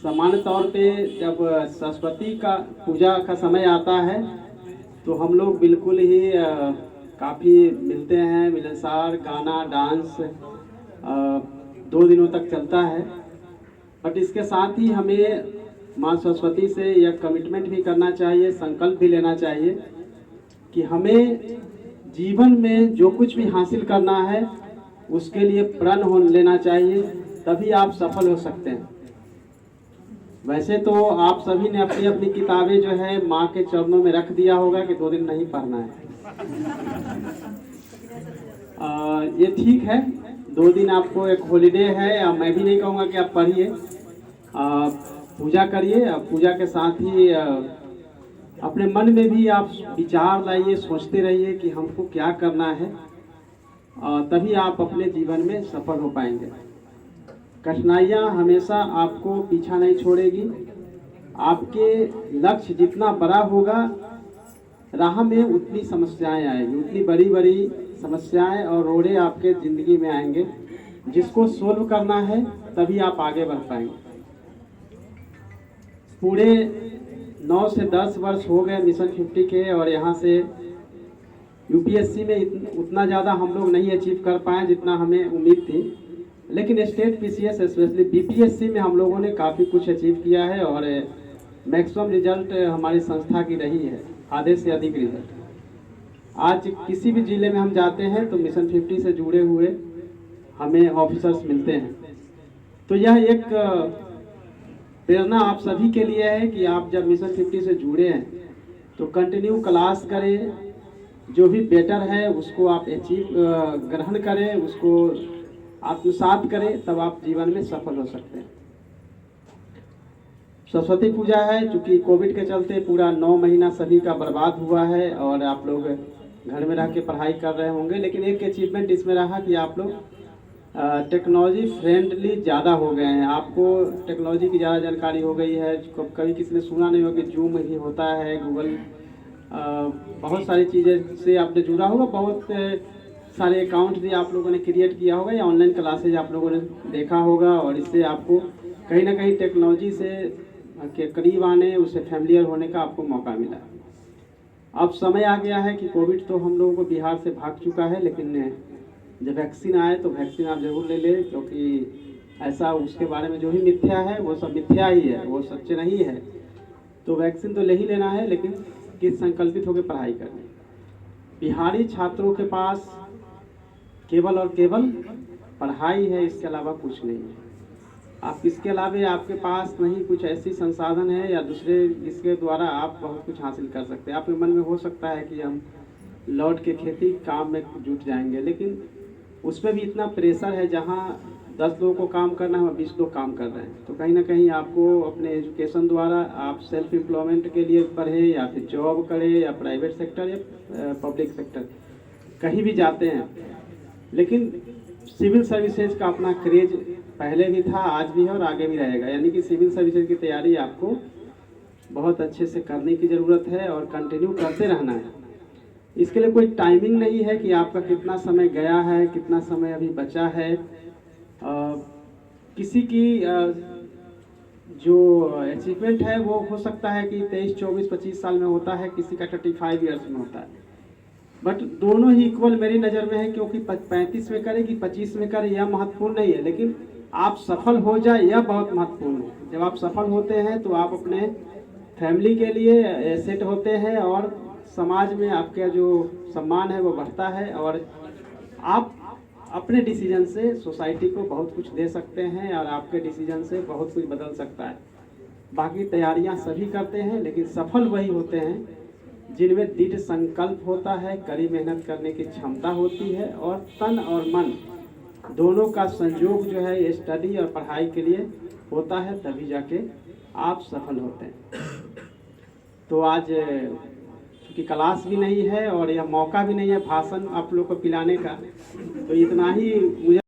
सामान्य तौर पे जब सरस्वती का पूजा का समय आता है तो हम लोग बिल्कुल ही काफ़ी मिलते हैं, मिलनसार गाना डांस 2 दिनों तक चलता है। बट इसके साथ ही हमें माँ सरस्वती से यह कमिटमेंट भी करना चाहिए, संकल्प भी लेना चाहिए कि हमें जीवन में जो कुछ भी हासिल करना है उसके लिए प्रण हो लेना चाहिए, तभी आप सफल हो सकते हैं। वैसे तो आप सभी ने अपनी अपनी किताबें जो है माँ के चरणों में रख दिया होगा कि 2 दिन नहीं पढ़ना है। ये ठीक है, 2 दिन आपको एक हॉलीडे है। मैं भी नहीं कहूँगा कि आप पढ़िए, पूजा करिए। पूजा के साथ ही अपने मन में भी आप विचार लाइए, सोचते रहिए कि हमको क्या करना है, तभी आप अपने जीवन में सफल हो पाएंगे। कठिनाइयाँ हमेशा आपको पीछा नहीं छोड़ेगी। आपके लक्ष्य जितना बड़ा होगा, राह में उतनी समस्याएं आएंगी, उतनी बड़ी बड़ी समस्याएं और रोड़े आपके ज़िंदगी में आएंगे, जिसको सोल्व करना है तभी आप आगे बढ़ पाएंगे। पूरे 9 से 10 वर्ष हो गए मिशन 50 के, और यहाँ से यूपीएससी में उतना ज़्यादा हम लोग नहीं अचीव कर पाए जितना हमें उम्मीद थी, लेकिन स्टेट पीसीएस स्पेशली बीपीएससी में हम लोगों ने काफ़ी कुछ अचीव किया है और मैक्सिमम रिजल्ट हमारी संस्था की रही है, आधे से अधिक रिजल्ट। आज किसी भी ज़िले में हम जाते हैं तो मिशन 50 से जुड़े हुए हमें ऑफिसर्स मिलते हैं। तो यह एक प्रेरणा आप सभी के लिए है कि आप जब मिशन 50 से जुड़े हैं तो कंटिन्यू क्लास करें, जो भी बेटर है उसको आप अचीव ग्रहण करें, उसको आत्मसात करें, तब आप जीवन में सफल हो सकते हैं। सरस्वती पूजा है, चूँकि कोविड के चलते पूरा 9 महीना सभी का बर्बाद हुआ है और आप लोग घर में रह के पढ़ाई कर रहे होंगे, लेकिन एक अचीवमेंट इसमें रहा कि आप लोग टेक्नोलॉजी फ्रेंडली ज़्यादा हो गए हैं। आपको टेक्नोलॉजी की ज़्यादा जानकारी हो गई है। कभी किसी ने सुना नहीं होगा कि जूम ही होता है, गूगल बहुत सारी चीज़ें से आपने जुड़ा होगा, बहुत सारे अकाउंट भी आप लोगों ने क्रिएट किया होगा या ऑनलाइन क्लासेज आप लोगों ने देखा होगा, और इससे आपको कहीं ना कहीं टेक्नोलॉजी से के करीब आने, उससे फैमिलियर होने का आपको मौका मिला। अब समय आ गया है कि कोविड तो हम लोगों को बिहार से भाग चुका है, लेकिन जब वैक्सीन आए तो वैक्सीन आप जरूर ले लें, क्योंकि ऐसा उसके बारे में जो भी मिथ्या है वो सब मिथ्या ही है, वो सच नहीं है। तो वैक्सीन तो ले ही लेना है, लेकिन किस संकल्पित होकर पढ़ाई करनी। बिहारी छात्रों के पास केवल और केवल पढ़ाई है, इसके अलावा कुछ नहीं है। आप इसके अलावा आपके पास नहीं कुछ ऐसी संसाधन है या दूसरे जिसके द्वारा आप बहुत कुछ हासिल कर सकते हैं। आपके मन में हो सकता है कि हम लौट के खेती काम में जुट जाएंगे, लेकिन उसमें भी इतना प्रेशर है, जहाँ 10 लोगों को काम करना है, 20 लोग काम कर रहे हैं। तो कहीं ना कहीं आपको अपने एजुकेशन द्वारा आप सेल्फ एम्प्लॉयमेंट के लिए पढ़े या फिर जॉब करें या प्राइवेट सेक्टर या पब्लिक सेक्टर कहीं भी जाते हैं, लेकिन सिविल सर्विसेज का अपना क्रेज पहले भी था, आज भी है और आगे भी रहेगा। यानी कि सिविल सर्विसेज की तैयारी आपको बहुत अच्छे से करने की ज़रूरत है और कंटिन्यू करते रहना है। इसके लिए कोई टाइमिंग नहीं है कि आपका कितना समय गया है, कितना समय अभी बचा है। किसी की जो अचीवमेंट है वो हो सकता है कि 23, 24, 25 साल में होता है, किसी का 35 ईयर्स में होता है। बट दोनों ही इक्वल मेरी नज़र में है, क्योंकि 35 में करे कि 25 में करे यह महत्वपूर्ण नहीं है, लेकिन आप सफल हो जाए यह बहुत महत्वपूर्ण है। जब आप सफल होते हैं तो आप अपने फैमिली के लिए एसेट होते हैं और समाज में आपका जो सम्मान है वो बढ़ता है, और आप अपने डिसीजन से सोसाइटी को बहुत कुछ दे सकते हैं और आपके डिसीजन से बहुत कुछ बदल सकता है। बाकी तैयारियां सभी करते हैं, लेकिन सफल वही होते हैं जिनमें दृढ़ संकल्प होता है, कड़ी मेहनत करने की क्षमता होती है, और तन और मन दोनों का संयोग जो है ये स्टडी और पढ़ाई के लिए होता है, तभी जाके आप सफल होते हैं। तो आज क्योंकि क्लास भी नहीं है और यह मौका भी नहीं है भाषण आप लोग को पिलाने का, तो इतना ही मुझे